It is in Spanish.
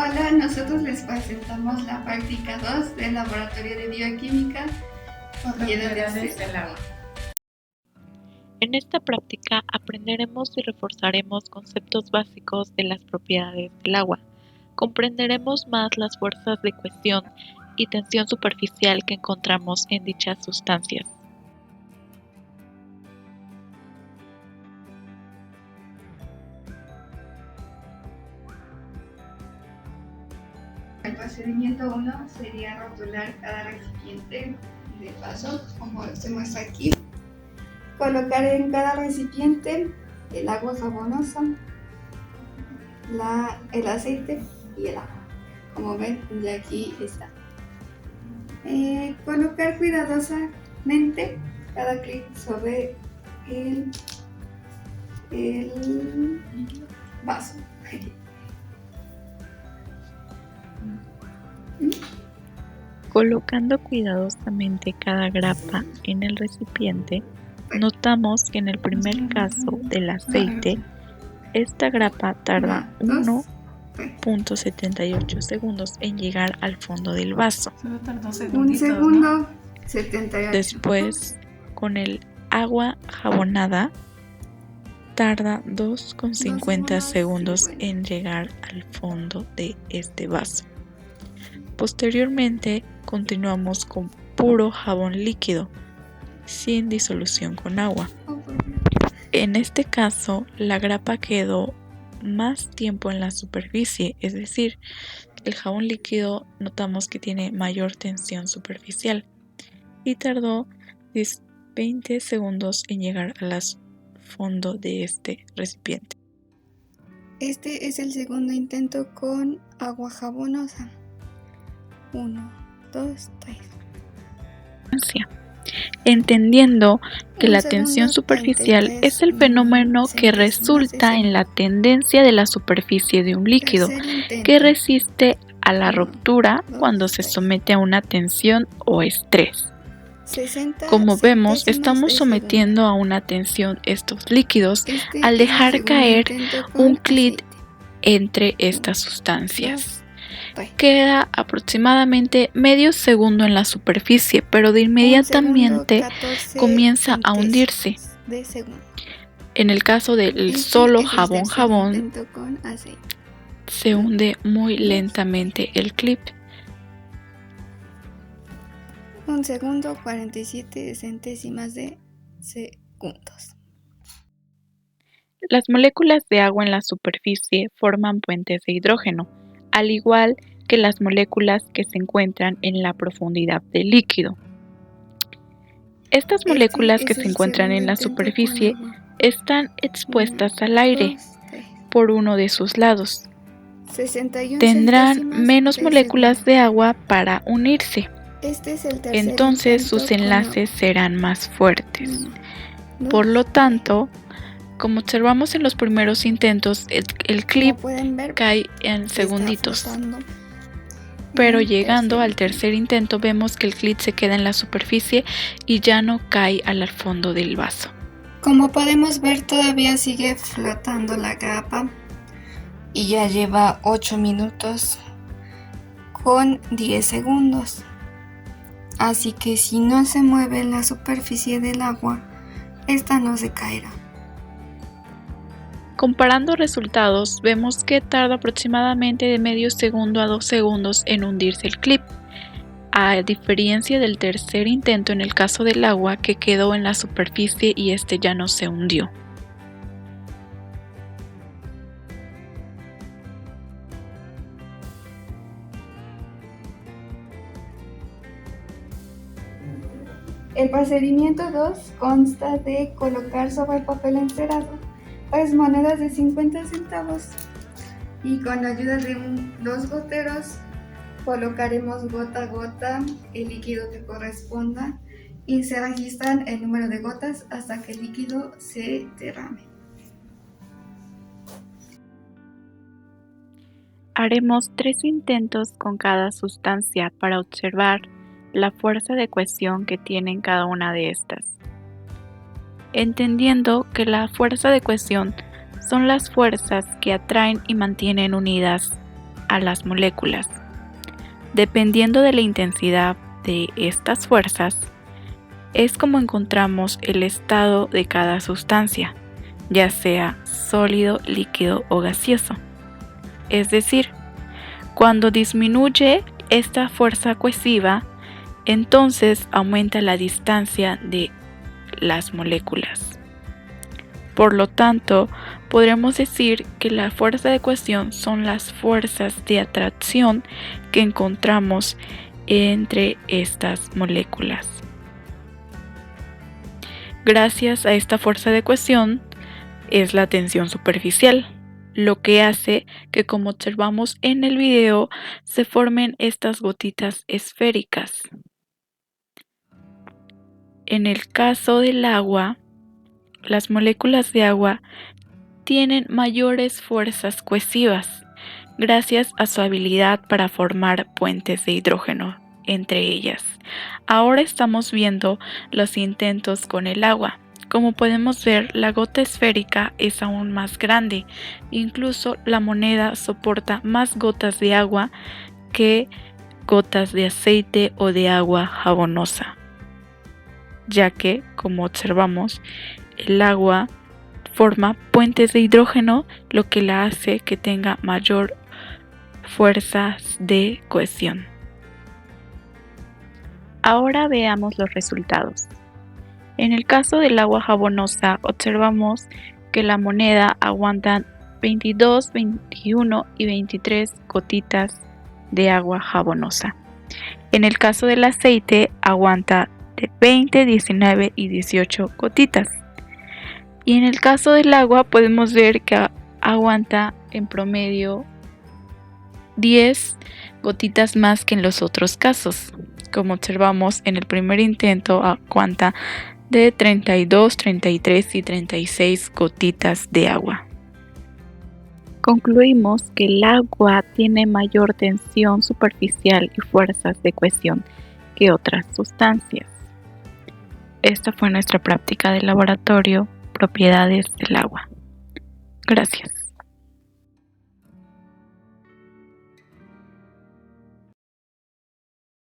Hola, nosotros les presentamos la práctica 2 del Laboratorio de Bioquímica. Propiedades del agua. En esta práctica aprenderemos y reforzaremos conceptos básicos de las propiedades del agua. Comprenderemos más las fuerzas de cohesión y tensión superficial que encontramos en dichas sustancias. El procedimiento 1 sería rotular cada recipiente de vaso, como se muestra aquí. Colocar en cada recipiente el agua jabonosa, el aceite y el agua. Como ven, ya aquí está. Colocar cuidadosamente cada clip sobre el vaso. Colocando cuidadosamente cada grapa en el recipiente, notamos que en el primer caso del aceite, esta grapa tarda 1.78 segundos en llegar al fondo del vaso. Solo tardó Un segundo, ¿no? 78. Después, con el agua jabonada, tarda 2.50 segundos en llegar al fondo de este vaso. Posteriormente, continuamos con puro jabón líquido, sin disolución con agua. En este caso, la grapa quedó más tiempo en la superficie, es decir, el jabón líquido notamos que tiene mayor tensión superficial y tardó 20 segundos en llegar al fondo de este recipiente. Este es el segundo intento con agua jabonosa. 1, 2, 3. Entendiendo que la tensión superficial es el fenómeno que resulta en la tendencia de la superficie de un líquido que resiste a la ruptura cuando se somete a una tensión o estrés. Como vemos, estamos sometiendo a una tensión estos líquidos al dejar caer un clip entre estas sustancias. Queda aproximadamente medio segundo en la superficie, pero de inmediatamente comienza a hundirse. En el caso del solo jabón, se hunde muy lentamente el clip. 1 segundo, 47 centésimas de segundos. Las moléculas de agua en la superficie forman puentes de hidrógeno, al igual que las moléculas que se encuentran en la profundidad del líquido. Estas moléculas que se encuentran en la superficie están expuestas al aire por uno de sus lados. Tendrán menos moléculas de agua para unirse. Entonces sus enlaces serán más fuertes. Por lo tanto, como observamos en los primeros intentos, el clip cae en segunditos. Pero llegando al tercer intento vemos que el clip se queda en la superficie y ya no cae al fondo del vaso. Como podemos ver, todavía sigue flotando la grapa y ya lleva 8 minutos con 10 segundos. Así que si no se mueve la superficie del agua, esta no se caerá. Comparando resultados, vemos que tarda aproximadamente de medio segundo a 2 segundos en hundirse el clip, a diferencia del tercer intento en el caso del agua que quedó en la superficie y este ya no se hundió. El procedimiento 2 consta de colocar sobre el papel encerado 3 monedas de 50 centavos y con la ayuda de 2 goteros colocaremos gota a gota el líquido que corresponda y se registran el número de gotas hasta que el líquido se derrame. Haremos 3 intentos con cada sustancia para observar la fuerza de cohesión que tienen cada una de estas. Entendiendo que la fuerza de cohesión son las fuerzas que atraen y mantienen unidas a las moléculas. Dependiendo de la intensidad de estas fuerzas, es como encontramos el estado de cada sustancia, ya sea sólido, líquido o gaseoso. Es decir, cuando disminuye esta fuerza cohesiva, entonces aumenta la distancia de las moléculas. Por lo tanto, podremos decir que la fuerza de cohesión son las fuerzas de atracción que encontramos entre estas moléculas. Gracias a esta fuerza de cohesión es la tensión superficial, lo que hace que, como observamos en el video, se formen estas gotitas esféricas. En el caso del agua, las moléculas de agua tienen mayores fuerzas cohesivas, gracias a su habilidad para formar puentes de hidrógeno entre ellas. Ahora estamos viendo los intentos con el agua. Como podemos ver, la gota esférica es aún más grande. Incluso la moneda soporta más gotas de agua que gotas de aceite o de agua jabonosa, ya que, como observamos, el agua forma puentes de hidrógeno, lo que la hace que tenga mayor fuerzas de cohesión. Ahora veamos los resultados. En el caso del agua jabonosa, observamos que la moneda aguanta 22, 21 y 23 gotitas de agua jabonosa. En el caso del aceite, aguanta de 20, 19 y 18 gotitas. Y en el caso del agua podemos ver que aguanta en promedio 10 gotitas más que en los otros casos. Como observamos en el primer intento, aguanta de 32, 33 y 36 gotitas de agua. Concluimos que el agua tiene mayor tensión superficial y fuerzas de cohesión que otras sustancias. Esta fue nuestra práctica de laboratorio, propiedades del agua. Gracias.